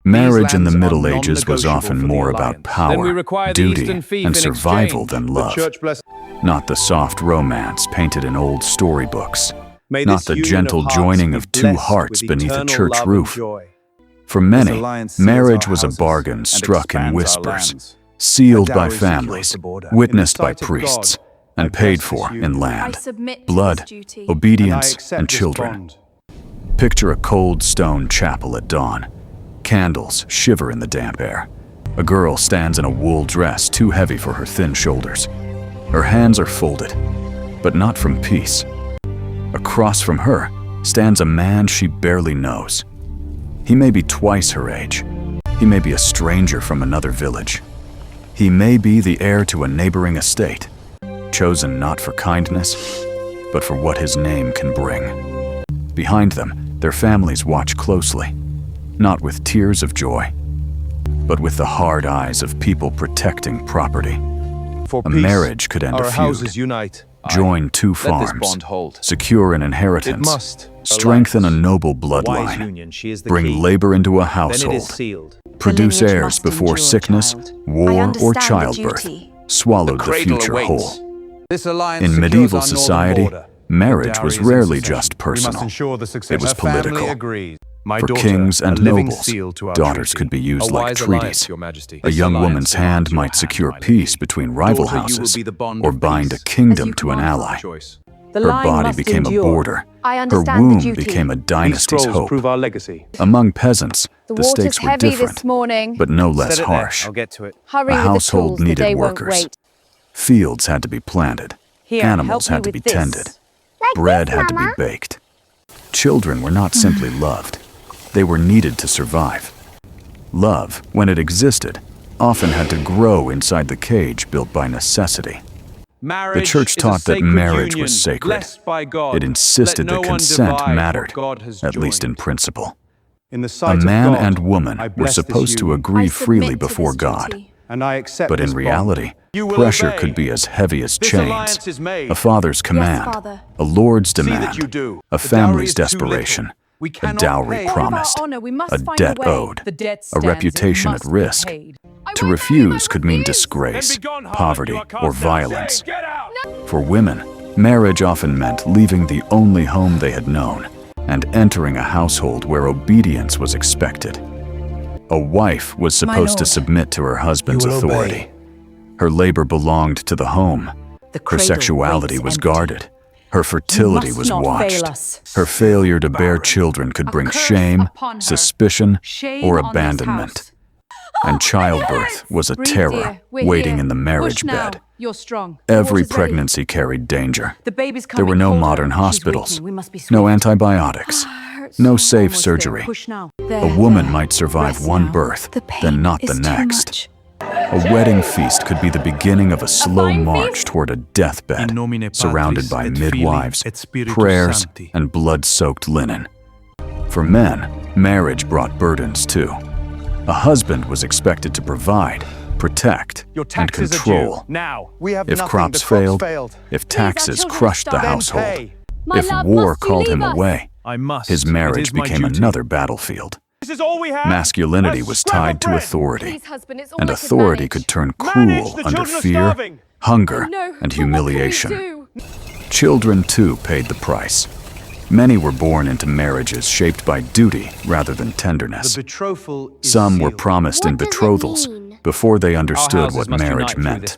Marriage in the Middle Ages was often more about power, duty, and survival than love. Not the soft romance painted in old storybooks. Not the gentle joining of two hearts beneath a church roof. For many, marriage was a bargain struck in whispers, sealed by families, witnessed by priests, and paid for in land, blood, obedience, and children. Picture a cold stone chapel at dawn. Candles shiver in the damp air. A girl stands in a wool dress too heavy for her thin shoulders. Her hands are folded, but not from peace. Across from her stands a man she barely knows. He may be twice her age. He may be a stranger from another village. He may be the heir to a neighboring estate, chosen not for kindness, but for what his name can bring. Behind them, their families watch closely, not with tears of joy, but with the hard eyes of people protecting property. A marriage could end a feud, join two farms, secure an inheritance, strengthen a noble bloodline, bring labor into a household, produce heirs before sickness, war, or childbirth swallowed the future whole. In medieval society, marriage was rarely just personal. It was political. For kings and nobles, daughters could be used like treaties. A young woman's hand might secure peace between rival houses or bind a kingdom to an ally. Her body became a border. Her womb became a dynasty's hope. Among peasants, the stakes were different, but no less harsh. A household needed workers. Fields had to be planted. Animals had to be tended. Bread had to be baked. Children were not simply loved. They were needed to survive. Love, when it existed, often had to grow inside the cage built by necessity. The church taught that marriage was sacred. It insisted that consent mattered, at least in principle. A man and woman were supposed to agree freely before God. But in reality, pressure could be as heavy as chains, a father's command, a lord's demand, a family's desperation, a dowry promised, a debt owed, a reputation at risk. To refuse could mean disgrace, poverty, or violence. For women, marriage often meant leaving the only home they had known and entering a household where obedience was expected. A wife was supposed to submit to her husband's authority. Her labor belonged to the home. Her sexuality was guarded. Her fertility was watched. Her failure to bear children could bring shame, suspicion, or abandonment. And childbirth was a terror waiting in the marriage bed. Every pregnancy carried danger. There were no modern hospitals, no antibiotics, no safe surgery. A woman might survive one birth, then not the next. A wedding feast could be the beginning of a slow march toward a deathbed, surrounded by midwives, prayers, and blood-soaked linen. For men, marriage brought burdens too. A husband was expected to provide, protect, and control. If crops failed, if taxes crushed the household, if war called him away, his marriage became another battlefield. Masculinity was tied to authority, and authority could turn cruel under fear, hunger, and humiliation. Children, too, paid the price. Many were born into marriages shaped by duty rather than tenderness. Some were promised in betrothals before they understood what marriage meant.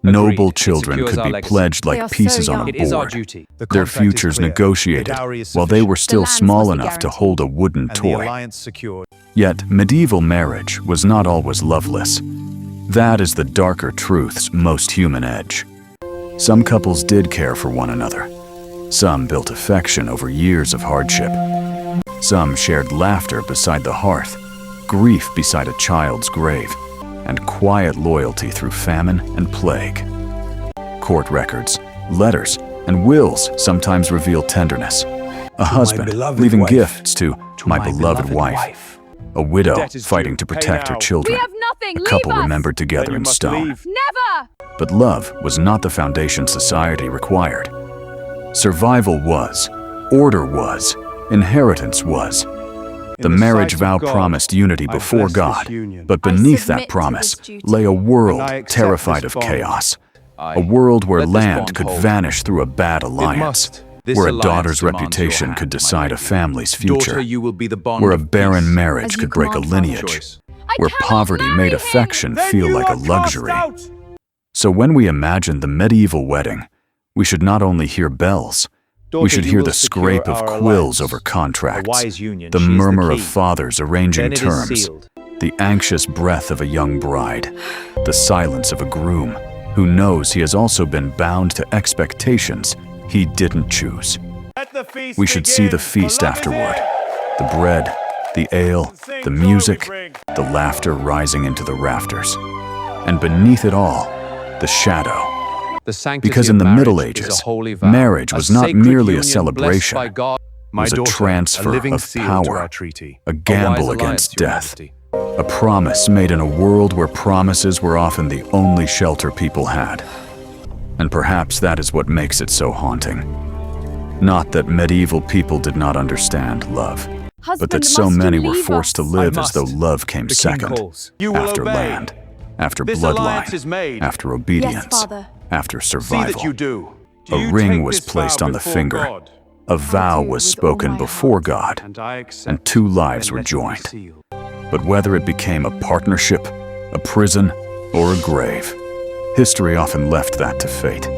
Noble children could be pledged like pieces on a board, their futures negotiated while they were still small enough to hold a wooden toy. Yet medieval marriage was not always loveless. That is the darker truth's most human edge. Some couples did care for one another. Some built affection over years of hardship. Some shared laughter beside the hearth, grief beside a child's grave, and quiet loyalty through famine and plague. Court records, letters, and wills sometimes reveal tenderness. A husband leaving gifts to my beloved wife. A widow fighting to protect her children. A couple remembered together in stone. Never! But love was not the foundation society required. Survival was, order was, inheritance was. The marriage vow promised unity before God, but beneath that promise lay a world terrified of chaos. A world where land could vanish through a bad alliance, where a daughter's reputation could decide a family's future, where a barren marriage could break a lineage, where poverty made affection feel like a luxury. So when we imagine the medieval wedding, we should not only hear bells, we should hear the scrape of quills over contracts, the murmur of fathers arranging terms, the anxious breath of a young bride, the silence of a groom who knows he has also been bound to expectations he didn't choose. We should see the feast afterward, the bread, the ale, the music, the laughter rising into the rafters, and beneath it all, the shadow. Because in the Middle Ages, marriage was not merely a celebration, it was a transfer of power, a gamble against death, a promise made in a world where promises were often the only shelter people had. And perhaps that is what makes it so haunting. Not that medieval people did not understand love, but that so many were forced to live as though love came second, after land, after bloodline, after obedience, after survival. A ring was placed on the finger, a vow was spoken before God, and 2 lives were joined. But whether it became a partnership, a prison, or a grave, history often left that to fate.